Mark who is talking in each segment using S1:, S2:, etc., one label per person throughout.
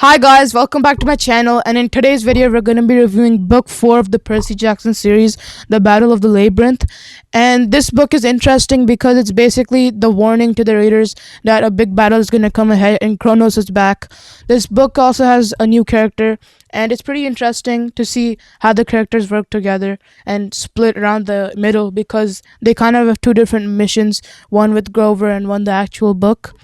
S1: Hi guys, welcome back to my channel, and in today's video we're going to be reviewing book 4 of the Percy Jackson series, The Battle of the Labyrinth. And this book is interesting because it's basically the warning to the readers that a big battle is going to come ahead and Kronos is back. This book also has a new character, and it's pretty interesting to see how the characters work together and split around the middle because they kind of have two different missions, one with Grover and one the actual book.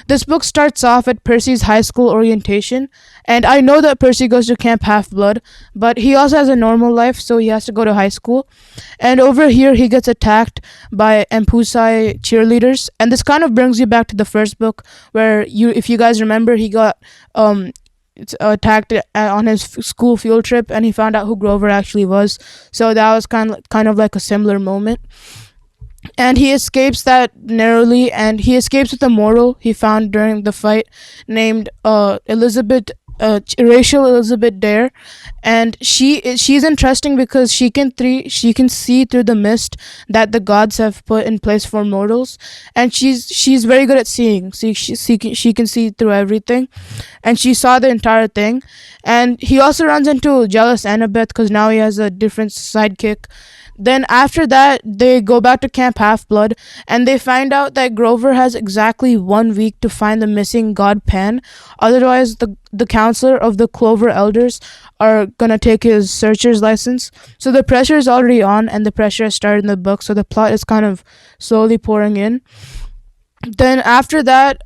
S1: This book starts off at Percy's high school orientation, and I know that Percy goes to Camp Half-Blood, but he also has a normal life, so he has to go to high school. And over here, he gets attacked by Empusai cheerleaders, and this kind of brings you back to the first book, where if you guys remember, he got attacked on his school field trip, and he found out who Grover actually was. So that was kind of like a similar moment. And he escapes that narrowly, and he escapes with a mortal he found during the fight named Rachel Elizabeth Dare. And she's interesting because she can see through the mist that the gods have put in place for mortals, and she's very good at seeing. She can see through everything, and she saw the entire thing. And he also runs into jealous Annabeth because now he has a different sidekick. Then after that, they go back to Camp Half-Blood, and they find out that Grover has exactly 1 week to find the missing god Pan. Otherwise, the counselor of the Clover Elders are gonna take his searcher's license. So the pressure is already on, and the pressure has started in the book, so the plot is kind of slowly pouring in. Then after that,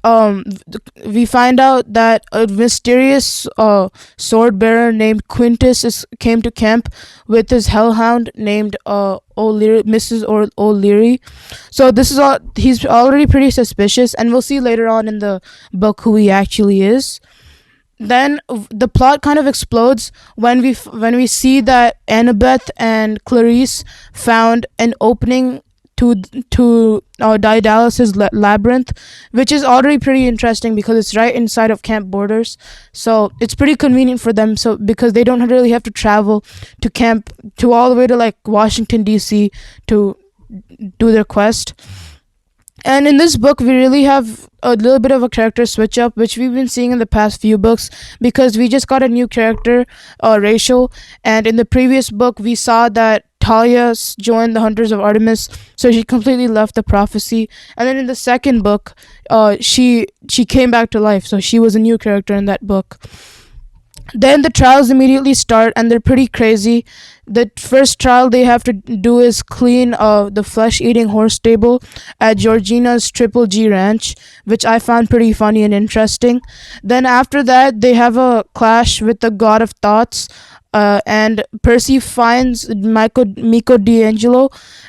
S1: we find out that a mysterious sword bearer named Quintus came to camp with his hellhound named Mrs. O'Leary. So this is all. He's already pretty suspicious, and we'll see later on in the book who he actually is. Then the plot kind of explodes when we see that Annabeth and Clarice found an opening to Daedalus' labyrinth, which is already pretty interesting because it's right inside of camp borders. So it's pretty convenient for them, so because they don't really have to travel to camp to all the way to like Washington DC to do their quest. And in this book, we really have a little bit of a character switch up, which we've been seeing in the past few books, because we just got a new character, Rachel, and in the previous book, we saw that Talia joined the Hunters of Artemis, so she completely left the prophecy. And then in the second book, she came back to life, so she was a new character in that book. Then the trials immediately start, and they're pretty crazy. The first trial they have to do is clean the flesh-eating horse stable at Georgina's Triple G Ranch, which I found pretty funny and interesting. Then after that, they have a clash with the God of Thoughts, and Percy finds Miko D'Angelo,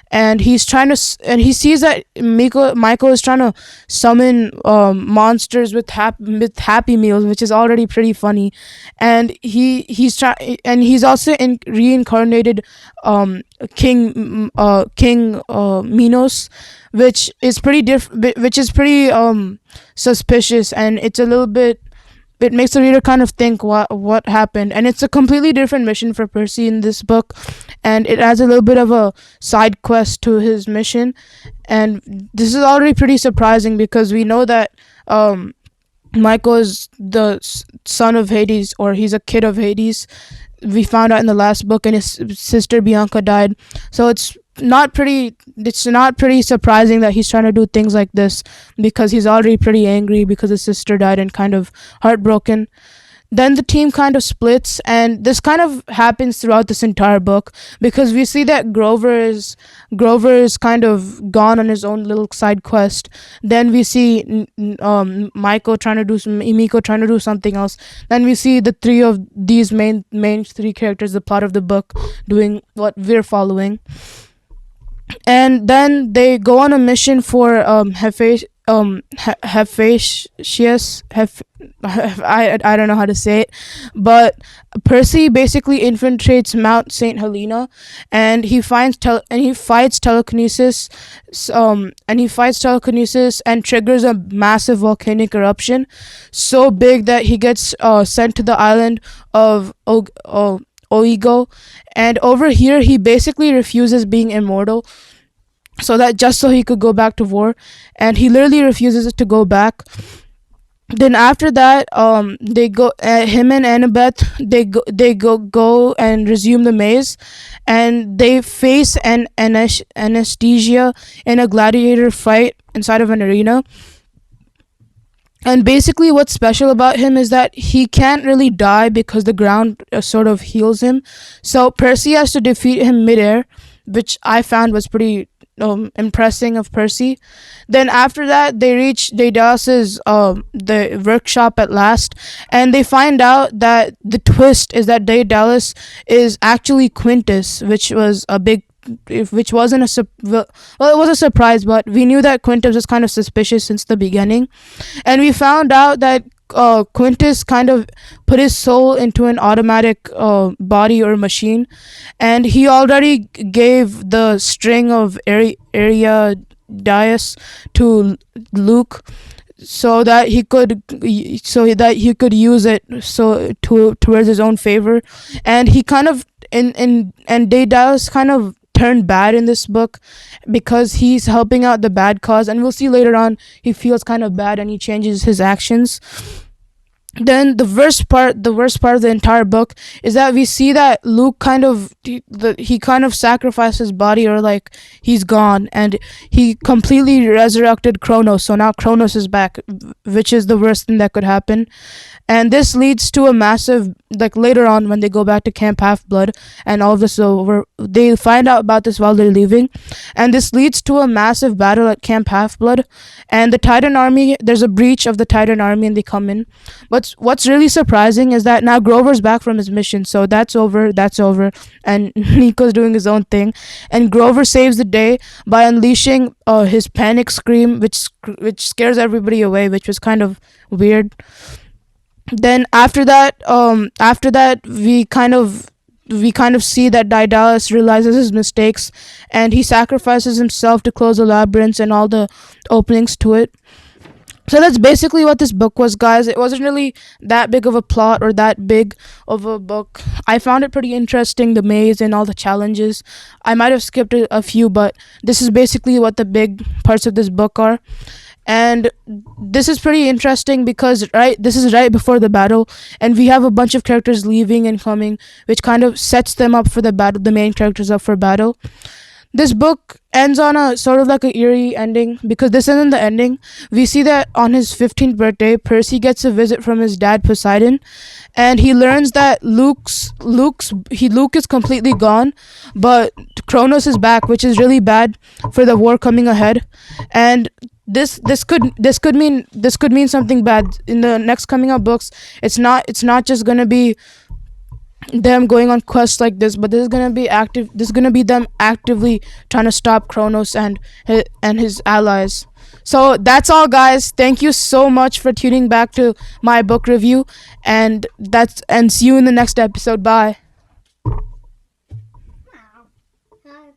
S1: and he sees that Michael is trying to summon monsters with Happy Meals, which is already pretty funny. And he's also reincarnated King Minos, which is pretty suspicious, and it's a little bit. It makes the reader kind of think what happened, and it's a completely different mission for Percy in this book, and it adds a little bit of a side quest to his mission. And this is already pretty surprising because we know that Michael is the son of Hades, or he's a kid of Hades. We found out in the last book, and his sister Bianca died, so it's not pretty surprising that he's trying to do things like this, because he's already pretty angry because his sister died and kind of heartbroken. Then the team kind of splits, and this kind of happens throughout this entire book, because we see that Grover is kind of gone on his own little side quest. Then we see Miko trying to do something else. Then we see the three of these main three characters, the plot of the book, doing what we're following. And then they go on a mission for Hephaestus. I don't know how to say it, but Percy basically infiltrates Mount St. Helena, and he fights telekinesis, and triggers a massive volcanic eruption, so big that he gets sent to the island of Oigo. And over here, he basically refuses being immortal, so he could go back to war, and he literally refuses to go back. Then after that, they go. Him and Annabeth, they go and resume the maze, and they face an anesthesia in a gladiator fight inside of an arena. And basically, what's special about him is that he can't really die because the ground sort of heals him. So Percy has to defeat him midair, which I found was pretty impressing of Percy. Then after that, they reach Daedalus's the workshop at last, and they find out that the twist is that Daedalus is actually Quintus, which was a big which wasn't well, it was a surprise, but we knew that Quintus was kind of suspicious since the beginning. And we found out that Quintus kind of put his soul into an automatic body or machine, and he already gave the string of area Dias to Luke so that he could use it towards his own favor. And he kind of and Daedalus kind of turned bad in this book because he's helping out the bad cause, and we'll see later on he feels kind of bad and he changes his actions. Then the worst part of the entire book is that we see that Luke he kind of sacrificed his body, or like he's gone, and he completely resurrected Kronos. So now Kronos is back, which is the worst thing that could happen. And this leads to a massive, like later on when they go back to Camp Half Blood and all of this is over, they find out about this while they're leaving, and this leads to a massive battle at Camp Half Blood. And the Titan army, there's a breach of the Titan army, and they come in. What's really surprising is that now Grover's back from his mission, so that's over, and Nico's doing his own thing, and Grover saves the day by unleashing his panic scream, which scares everybody away, which was kind of weird. Then after that, we kind of see that Daedalus realizes his mistakes, and he sacrifices himself to close the labyrinths and all the openings to it. So that's basically what this book was, guys. It wasn't really that big of a plot or that big of a book. I found it pretty interesting, the maze and all the challenges. I might have skipped a few, but this is basically what the big parts of this book are. And this is pretty interesting because this is right before the battle, and we have a bunch of characters leaving and coming, which kind of sets them up for the battle, the main characters up for battle. This book ends on a sort of like a eerie ending, because this isn't the ending. We see that on his 15th birthday, Percy gets a visit from his dad Poseidon, and he learns that Luke is completely gone, but Kronos is back, which is really bad for the war coming ahead. And this could mean something bad in the next coming up books. It's not just gonna be them going on quests like this, but this is gonna be them actively trying to stop Kronos and his allies. So that's all, guys. Thank you so much for tuning back to my book review, and see you in the next episode. Bye.